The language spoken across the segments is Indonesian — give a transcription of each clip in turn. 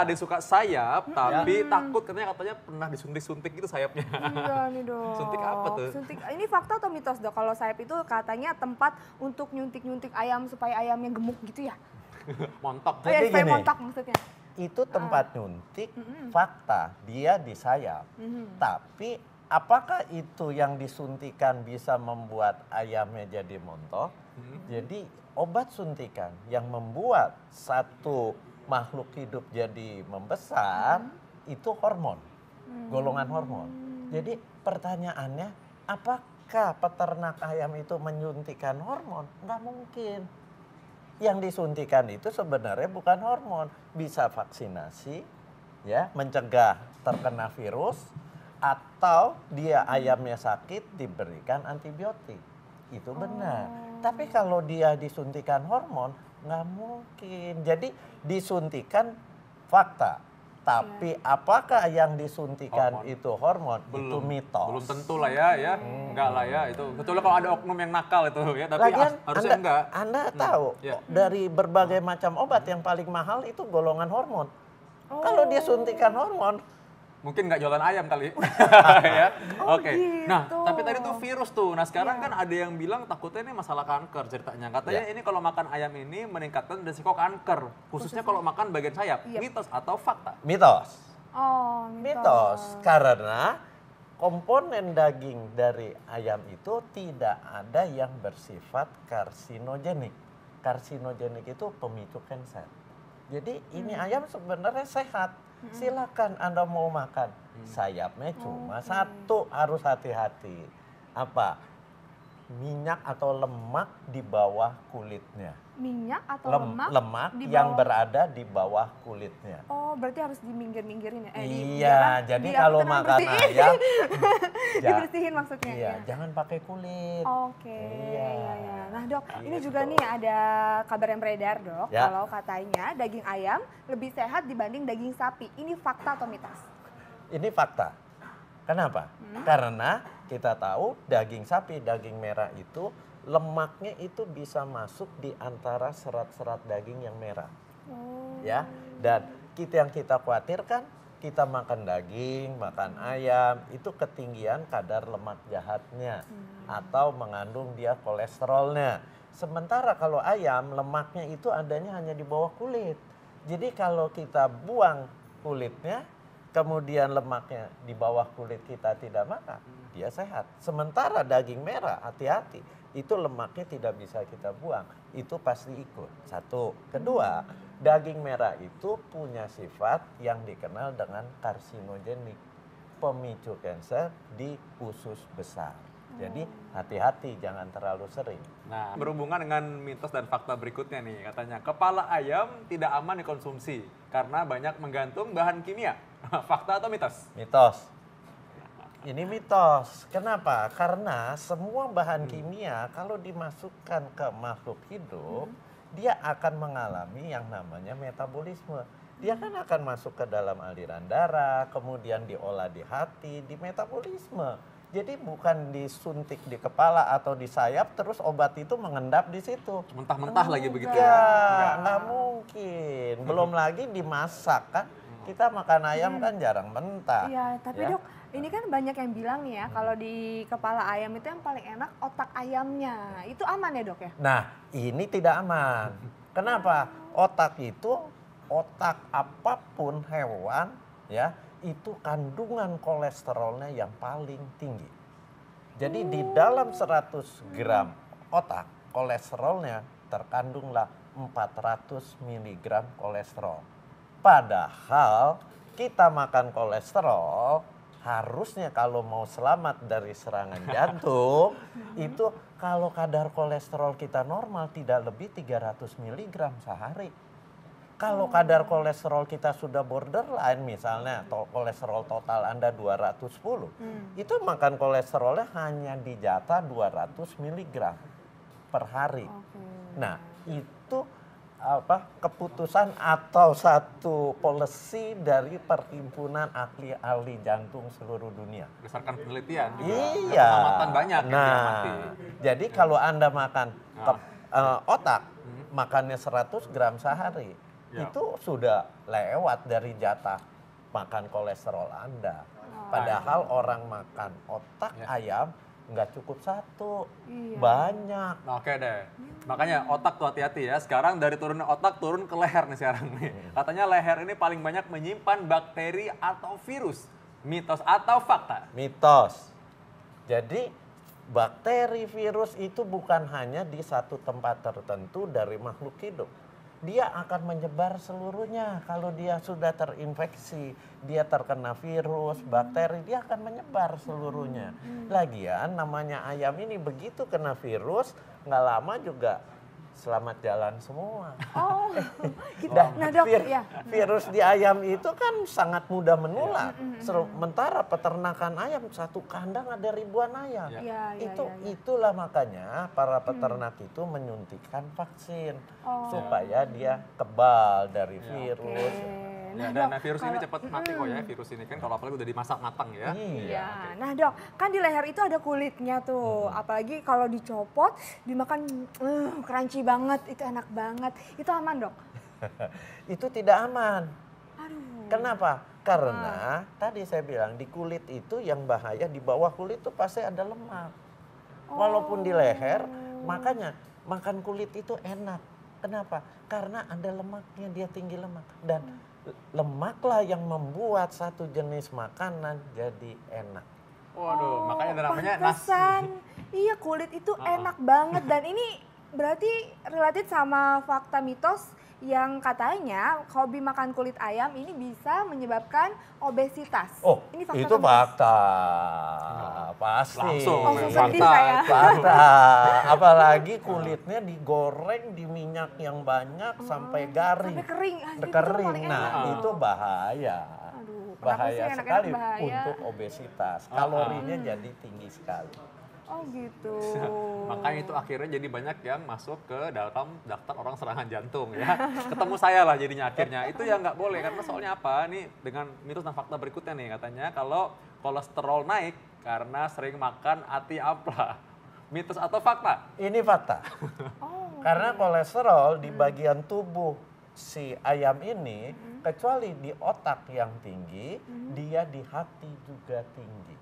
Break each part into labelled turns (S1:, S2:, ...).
S1: ada yang suka sayap, tapi takut katanya pernah disuntik gitu sayapnya.
S2: Iya nih dok.
S1: Suntik apa tuh?
S2: Suntik, ini fakta atau mitos dok? Kalau sayap itu katanya tempat untuk nyuntik-nyuntik ayam supaya ayamnya gemuk gitu ya?
S1: Montok.
S2: Oh ya,
S3: Jadi
S2: supaya
S3: gini.
S2: montak maksudnya.
S3: Itu tempat nyuntik, fakta, dia di sayap. Tapi apakah itu yang disuntikan bisa membuat ayamnya jadi montok? Jadi obat suntikan yang membuat satu makhluk hidup jadi membesar, itu hormon, golongan hormon. Jadi pertanyaannya, apakah peternak ayam itu menyuntikkan hormon? Nggak mungkin. Yang disuntikan itu sebenarnya bukan hormon, bisa vaksinasi, ya, mencegah terkena virus, atau dia ayamnya sakit diberikan antibiotik. Itu benar. Tapi kalau dia disuntikan hormon, nggak mungkin. Jadi disuntikan fakta. Tapi apakah yang disuntikan
S1: Hormon.
S3: itu hormon? Itu mitos.
S1: Belum tentu lah ya. Enggak lah ya itu. Kecuali kalau ada oknum yang nakal itu ya, tapi
S3: Lagian
S1: harusnya enggak.
S3: Anda tahu
S1: ya.
S3: dari berbagai macam obat yang paling mahal itu golongan hormon. Kalau dia suntikan hormon,
S1: Mungkin nggak jualan ayam kali. Ya. Oke. Nah,
S2: gitu.
S1: tapi tadi tuh virus tuh. Nah, sekarang kan ada yang bilang takutnya ini masalah kanker ceritanya. Katanya ini kalau makan ayam ini meningkatkan risiko kanker, khususnya kalau makan bagian sayap. Mitos atau fakta?
S3: mitos.
S2: Oh,
S3: Mitos. Karena komponen daging dari ayam itu tidak ada yang bersifat karsinogenik. Karsinogenik itu pemicu kanker. Jadi ini ayam sebenarnya sehat. Silakan Anda mau makan. Sayapnya cuma satu, harus hati-hati. Apa? Minyak atau lemak di bawah kulitnya.
S2: Minyak atau
S3: Lemak
S2: di
S3: yang
S2: bawah-
S3: berada di bawah kulitnya.
S2: Oh, berarti harus diminggir-minggirin ya?
S3: Iya, jadi kalau makan ayam,
S2: dibersihin maksudnya.
S3: iya,
S2: ya?
S3: jangan pakai kulit.
S2: Oke,
S3: Iya.
S2: ya. Nah dok, ini
S3: Gitu.
S2: juga nih ada kabar yang beredar dok,
S3: Ya.
S2: kalau katanya daging ayam lebih sehat dibanding daging sapi. Ini fakta atau mitos?
S3: Ini fakta. Kenapa? Karena kita tahu daging sapi, daging merah itu lemaknya itu bisa masuk di antara serat-serat daging yang merah. Ya, dan yang kita khawatirkan, kita makan daging, makan ayam, itu ketinggian kadar lemak jahatnya atau mengandung dia kolesterolnya. Sementara kalau ayam, lemaknya itu adanya hanya di bawah kulit. Jadi kalau kita buang kulitnya, kemudian lemaknya di bawah kulit kita tidak makan, dia sehat. Sementara daging merah, hati-hati, itu lemaknya tidak bisa kita buang, itu pasti ikut. Satu. Kedua, daging merah itu punya sifat yang dikenal dengan karsinogenik, pemicu kanker di usus besar. Jadi hati-hati, jangan terlalu sering.
S1: Nah, berhubungan dengan mitos dan fakta berikutnya nih, katanya kepala ayam tidak aman dikonsumsi karena banyak menggantung bahan kimia. Fakta atau mitos?
S3: Mitos. Ini mitos. Kenapa? Karena semua bahan kimia kalau dimasukkan ke makhluk hidup, dia akan mengalami yang namanya metabolisme. Dia kan akan masuk ke dalam aliran darah, kemudian diolah di hati, di metabolisme. Jadi bukan disuntik di kepala atau di sayap, terus obat itu mengendap di situ.
S1: Mentah-mentah lagi begitu
S3: Ya,
S1: ya?
S3: nggak mungkin. Belum lagi dimasak kan. Kita makan ayam kan jarang mentah.
S2: Iya, tapi
S3: ya.
S2: dok, ini kan banyak yang bilang nih ya, kalau di kepala ayam itu yang paling enak otak ayamnya. Itu aman ya dok ya?
S3: Nah, ini tidak aman. Kenapa? Otak itu, otak apapun hewan, ya, itu kandungan kolesterolnya yang paling tinggi. Jadi di dalam 100 gram otak, kolesterolnya terkandunglah 400 miligram kolesterol. Padahal kita makan kolesterol, harusnya kalau mau selamat dari serangan jantung, itu kalau kadar kolesterol kita normal tidak lebih 300 miligram sehari. Kalau kadar kolesterol kita sudah borderline, misalnya kolesterol total Anda 210, itu makan kolesterolnya hanya dijatah 200 miligram per hari. Nah, itu keputusan atau satu policy dari Perhimpunan Ahli Jantung seluruh dunia.
S1: Berdasarkan penelitian juga.
S3: Iya.
S1: Pengamatan banyak yang diamati.
S3: Jadi kalau Anda makan otak, makannya 100 gram sehari,
S1: Ya.
S3: itu sudah lewat dari jatah makan kolesterol Anda. Padahal orang makan otak ayam nggak cukup satu, banyak.
S1: Nah, oke deh. Makanya otak tuh hati-hati ya. Sekarang dari turun otak turun ke leher nih sekarang nih. Katanya leher ini paling banyak menyimpan bakteri atau virus. Mitos atau fakta?
S3: Mitos. Jadi bakteri virus itu bukan hanya di satu tempat tertentu dari makhluk hidup. Dia akan menyebar seluruhnya. Kalau dia sudah terinfeksi, dia terkena virus, bakteri, dia akan menyebar seluruhnya. Lagian namanya ayam ini begitu kena virus, nggak lama juga selamat jalan semua.
S2: Oh, gitu.
S3: Dan
S2: Nah dok, ya.
S3: virus di ayam itu kan sangat mudah menular. Sementara peternakan ayam satu kandang ada ribuan ayam.
S2: Ya,
S3: Itulah makanya para peternak itu menyuntikkan vaksin supaya dia kebal dari virus.
S1: Ya, dan virus ini cepat mati kok ya, virus ini kan kalau apalagi udah dimasak matang ya.
S2: Iya. Nah dok, kan di leher itu ada kulitnya tuh. Apalagi kalau dicopot, dimakan crunchy banget, itu enak banget. Itu aman dok?
S3: Itu tidak aman.
S2: Aduh.
S3: Kenapa? Karena tadi saya bilang di kulit itu yang bahaya, di bawah kulit itu pasti ada lemak. Walaupun di leher, makanya makan kulit itu enak. Kenapa? Karena ada lemaknya, dia tinggi lemak. Dan lemaklah yang membuat satu jenis makanan jadi enak.
S1: Waduh, makanya ada namanya
S2: Pantesan. Iya, kulit itu enak banget. Dan ini berarti related sama fakta mitos yang katanya hobi makan kulit ayam ini bisa menyebabkan obesitas.
S3: Oh,
S2: ini fakta
S3: itu
S2: atau mitos?
S3: fakta. Pasti.
S1: Langsung.
S2: Langsung
S1: Fakta.
S2: sedih saya.
S3: Fakta. Apalagi kulitnya digoreng di minyak yang banyak sampai garing.
S2: Sampai kering. Ah, itu
S3: Kering.
S2: paling
S3: Nah,
S2: enak.
S3: itu bahaya.
S2: Aduh, kenapa sih
S3: Bahaya
S2: enak-enak
S3: sekali
S2: bahaya?
S3: untuk obesitas. Kalorinya jadi tinggi sekali.
S2: Oh gitu.
S1: Makanya itu akhirnya jadi banyak yang masuk ke dalam daftar orang serangan jantung ya. Ketemu saya lah jadinya akhirnya. Itu yang nggak boleh karena soalnya apa? Nih dengan mitos dan fakta berikutnya nih katanya kalau kolesterol naik karena sering makan ati ampla. Mitos atau fakta?
S3: Ini fakta. Karena kolesterol di bagian tubuh si ayam ini kecuali di otak yang tinggi, dia di hati juga tinggi.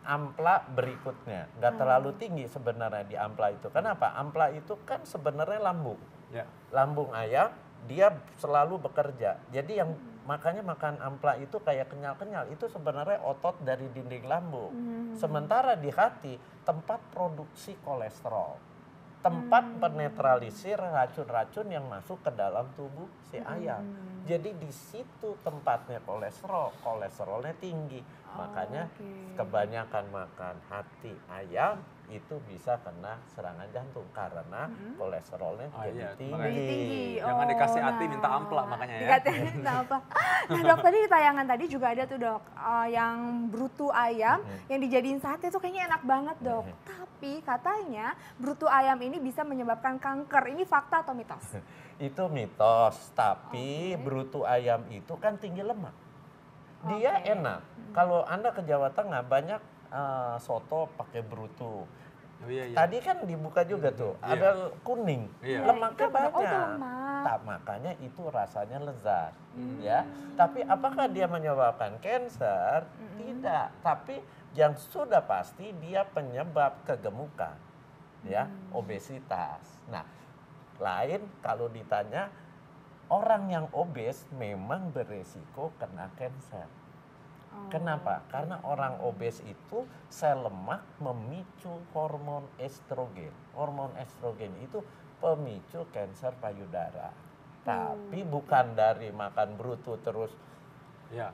S3: Ampla berikutnya, nggak terlalu tinggi sebenarnya di ampla itu. Kenapa? Ampla itu kan sebenarnya lambung.
S1: Ya.
S3: Lambung ayam, dia selalu bekerja. Jadi yang makanya makan ampla itu kayak kenyal-kenyal, itu sebenarnya otot dari dinding lambung. Sementara di hati, tempat produksi kolesterol. Tempat menetralisir racun-racun yang masuk ke dalam tubuh si ayam. Jadi di situ tempatnya kolesterolnya tinggi. Makanya kebanyakan makan hati ayam itu bisa kena serangan jantung karena kolesterolnya jadi tinggi.
S1: Jangan dikasih hati minta ampla makanya ya.
S2: Dikasih minta apa? Nah dok, tadi di tayangan tadi juga ada tuh dok, yang brutu ayam yang dijadiin sate tuh kayaknya enak banget dok. Tapi katanya brutu ayam ini bisa menyebabkan kanker. Ini fakta atau mitos?
S3: Itu mitos, tapi brutu ayam itu kan tinggi lemak. Dia enak. Kalau Anda ke Jawa Tengah banyak soto pakai brutu.
S1: Oh, iya.
S3: Tadi kan dibuka juga tuh, ada kuning, lemaknya banyak. Makanya itu rasanya lezat, ya. Tapi apakah dia menyebabkan kanker? Tidak. Tapi yang sudah pasti dia penyebab kegemukan, ya, obesitas. Nah, lain kalau ditanya orang yang obes memang beresiko kena kanker. Kenapa? Karena orang obes itu sel lemak memicu hormon estrogen. Hormon estrogen itu pemicu kanker payudara. Tapi bukan dari makan brutu terus dia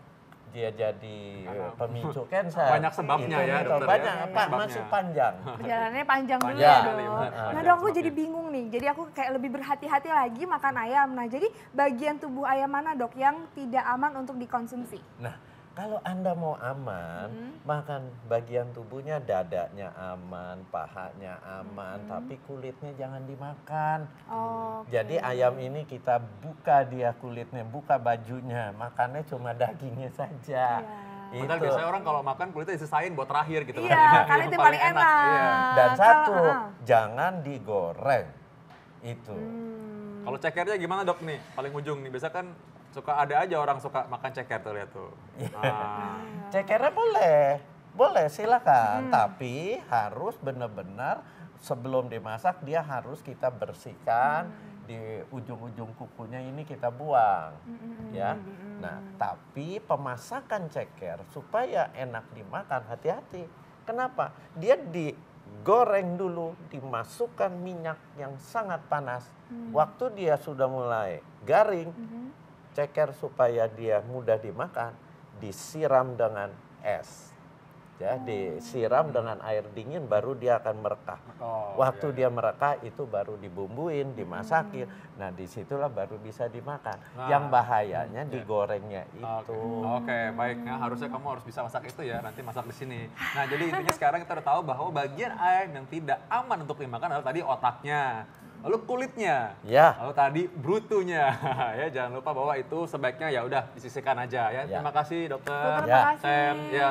S3: jadi pemicu kanker.
S1: Banyak sebabnya ya dokter.
S3: Banyak,
S1: ya.
S3: Pak, masih panjang.
S2: Perjalanannya panjang dulu
S3: Panjang.
S2: ya dok.
S1: Panjang.
S2: Nah dok, aku jadi bingung nih. Jadi aku kayak lebih berhati-hati lagi makan ayam. Nah jadi bagian tubuh ayam mana dok yang tidak aman untuk dikonsumsi?
S3: Nah, kalau Anda mau aman, makan bagian tubuhnya, dadanya aman, pahanya aman, tapi kulitnya jangan dimakan. Jadi ayam ini kita buka dia kulitnya, buka bajunya, makannya cuma dagingnya saja.
S1: Padahal biasanya orang kalau makan kulitnya disisain buat terakhir gitu.
S2: Iya, karena itu paling enak.
S3: Dan satu, jangan digoreng. Itu.
S1: Kalau cekernya gimana dok nih? Paling ujung nih, biasa kan suka ada aja orang suka makan ceker tuh, lihat tuh.
S3: Cekernya boleh silakan. Tapi harus benar-benar sebelum dimasak dia harus kita bersihkan. Di ujung-ujung kukunya ini kita buang, ya. Nah, tapi pemasakan ceker supaya enak dimakan, hati-hati. Kenapa? Dia digoreng dulu, dimasukkan minyak yang sangat panas. Waktu dia sudah mulai garing, ceker supaya dia mudah dimakan, disiram dengan es. Ya, disiram dengan air dingin baru dia akan merekah. Waktu dia merekah itu baru dibumbuin, dimasakin. Nah, disitulah baru bisa dimakan. Yang bahayanya digorengnya itu.
S1: Oke, baik. Nah, harusnya kamu harus bisa masak itu ya, nanti masak di sini. Nah, jadi intinya sekarang kita udah tahu bahwa bagian ayam yang tidak aman untuk dimakan adalah tadi otaknya. Lalu kulitnya,
S3: Ya.
S1: lalu tadi brutunya, ya jangan lupa bahwa itu sebaiknya ya udah disisihkan aja ya.
S3: Ya.
S1: Terima kasih dokter.
S2: Terima kasih.
S1: Sam, ya.